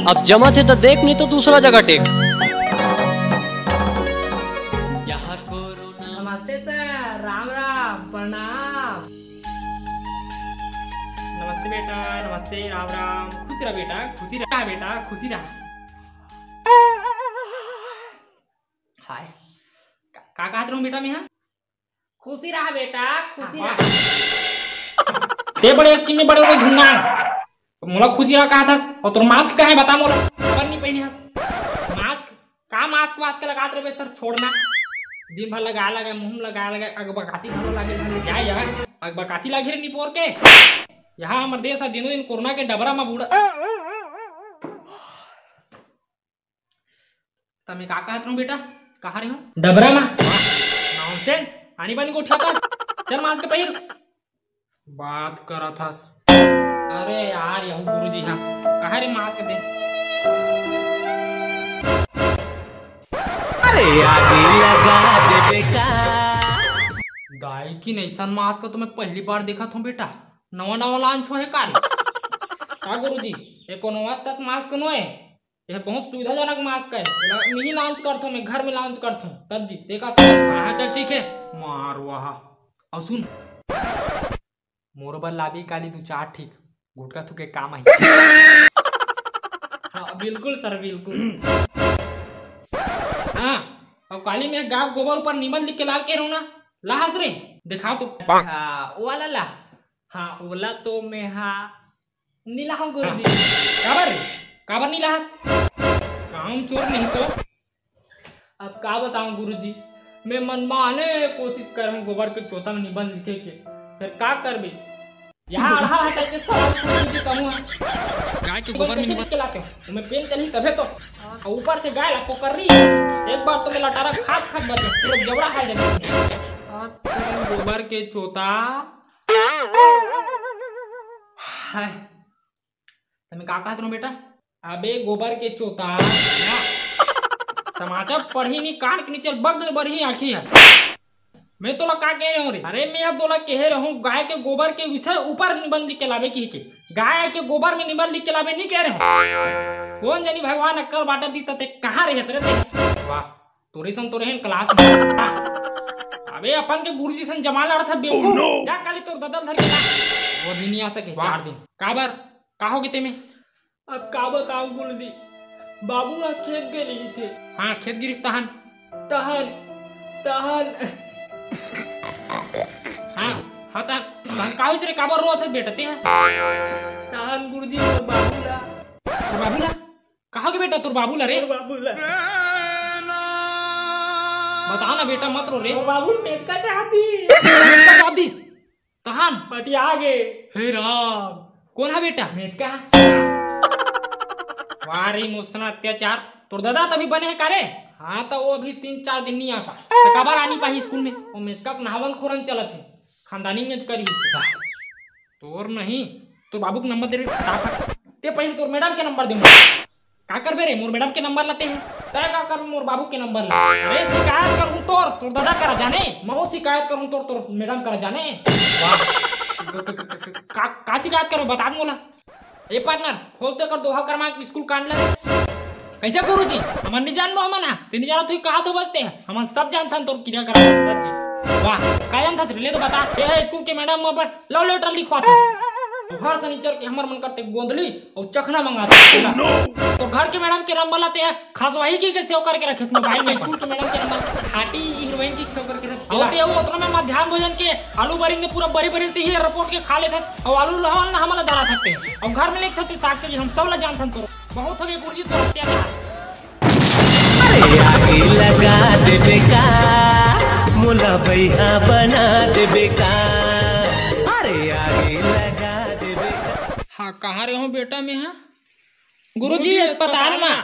अब जमा थे तो देख, नहीं तो दूसरा जगह टेक। नमस्ते सर, राम राम, प्रणाम। नमस्ते बेटा, नमस्ते, राम राम। खुश रहा बेटा, खुशी रहा बेटा, खुशी रहा। हाय, का कहत रहूं बेटा मैं? यहाँ खुशी रहा बेटा, खुशी रहा। ते बड़े स्कीम में बड़े धुना मोला खुशी रहा कहा था। और तुम मास्क का है बता मोला, खबर नहीं पहने हस मास्क का मास्क वास्क लगात रहे सर, छोड़ना दिन भर लगा मुंह में लगा अग बकासी भरो लागे क्या यार, अग बकासी लागे रे निपोर के। यहाँ हमारे देश दिनों दिन कोरोना के डबरा में बूढ़ा तब मैं का कहत रहूं बेटा, कहाँ रहे हो? डबरा में नॉनसेंस आनी बानी को उठाता। चल मास्क पहिर, बात करा था। अरे यार यहू गुरुजी, हाँ कहाँ रे मास्क दे। अरे आगे लगा दे बेका। दाई की नैसन मास्क तो मैं पहली बार देखा था बेटा, नवा नवा लॉन्च है काल। का गुरुजी ये कोनो वास्तस मास्क नो है, यह बहुत सुविधाजनक मास्क है। मैं ही लॉन्च करता हूँ, मैं घर में लॉन्च करता हूँ तब जी देखा सब। हाँ चल ठीक है, मार वहा। और सुन मोर बल लाभी काली तू चार ठीक गुटका थुके काम आई। हाँ बिल्कुल सर, बिल्कुल। हाँ और काली में गाँव गोबर ऊपर निबंध लिख के लाल के रहूं ना, लाहस रे दिखा तो। हाँ वाला ला, हाँ ओला तो मैं हाँ नीला हूँ गुरुजी। काबर काबर नीला हस, काम चोर नहीं तो। अब का बताऊं गुरुजी, मैं मनमाने कोशिश कर रहा हूँ गोबर के चौथा में निबंध लिखे के, फिर का कर भी यहाँ अढ़ा हटा के सवाल पूछूंगी कहूँ गाय के गोबर में निबंध लाते हो। मैं पेन चली तबे तो, ऊपर से गाय लाको कर रही है। एक बार तो मैं लटारा खाद खाद बचे पूरा जबड़ा खा जाए। गोबर के चोता हाय तुम्हें का कहत रहूं बेटा? अबे गोबर के चोता समाचार पढ़ी नहीं, कान के नीचे बग बढ़ी आखी है। मैं तो का कह रहा हूँ रे, अरे मैं अब तो कह रहा हूँ गाय के गोबर के विषय ऊपर निबंध लिख के लावे की के, गाय के गोबर में निबंध लिख के लावे नहीं कह रहे हूँ। कौन जानी भगवान अक्कल बांट दी ते कहाँ रहे सर ते? वाह तोरे सन तो रहे क्लास में। अबे अपन के गुरुजी सन जमा लड़ा था बेवकूफ। जा काली तोर ददल धर के ला, वो भी नहीं आ सके 4 दिन। काबर का हो गए ते में? अब का बताऊं गुरुजी, बाबू का खेत गए नहीं थे। हाँ खेत गिरिस तहन तहन तहन हाँ हाँ तहन काहे से काबर रो थे बेटा ते? तहन गुरुजी और बाबूला कहा के बेटा? तोर बाबूला रे, बाबूला बताओ ना बेटा, मत रो रे। बाबू मेज का चाहती तहन पटी आगे। हे राम कौन है बेटा? मेज का वारी मुसना अत्याचार। तोर दादा तभी बने है कारे? हाँ तो वो अभी 3-4 दिन नहीं आ पाए, तो कबार आनी पाही स्कूल में। वो मेचका नहावन खोरन चलत है, खानदानी मेच करी। तोर नहीं तोर बाबू के नंबर दे फटाफट। ते पहले तोर मैडम के नंबर दे। का कर बे रे, मोर मैडम के नंबर लाते हैं तय का कर मोर बाबू के नंबर ला। अरे शिकायत करूं तोर दादा करा जाने, मैं शिकायत करूं तोर मैडम करा जाने। वाह का शिकायत करो बता मोला। ए पार्टनर खोलते कर दोहा करमा स्कूल कांड ला। कैसे गुरुजी हमन नहीं जान लो, हमन ते नहीं जानो तू कहा तो बसते हैं, हमन सब जानथन तोर किरा करा जी। वाह का जानथस ले तो बता। ए स्कूल के मैडम पर लव लेटर लिखवा था। हर शनिचर के हमर मन करते गोंदली और चखना मंगाते। तो घर के मैडम के नंबर लाते हैं, खास वही की सेव करके रखे मोबाइल में। स्कूल के मैडम के नंबर हाटी हीरोइन की सेव करके रखे होते वो। उतना में मध्याह्न भोजन के आलू बरिंग पूरा बरी ही रिपोर्ट के खा लेते और आलू लहन ना हमला धरा सकते और घर में लेके थे साग सब्जी। हम सब ला जानथन तो बहुत हो गए गुरुजी तो अत्याचार। अरे आगे लगा दे बेका, मुला भैया बना दे बेका। अरे आगे लगा दे बेका। हाँ कहाँ रहे हो बेटा? मैं हाँ गुरुजी अस्पताल में।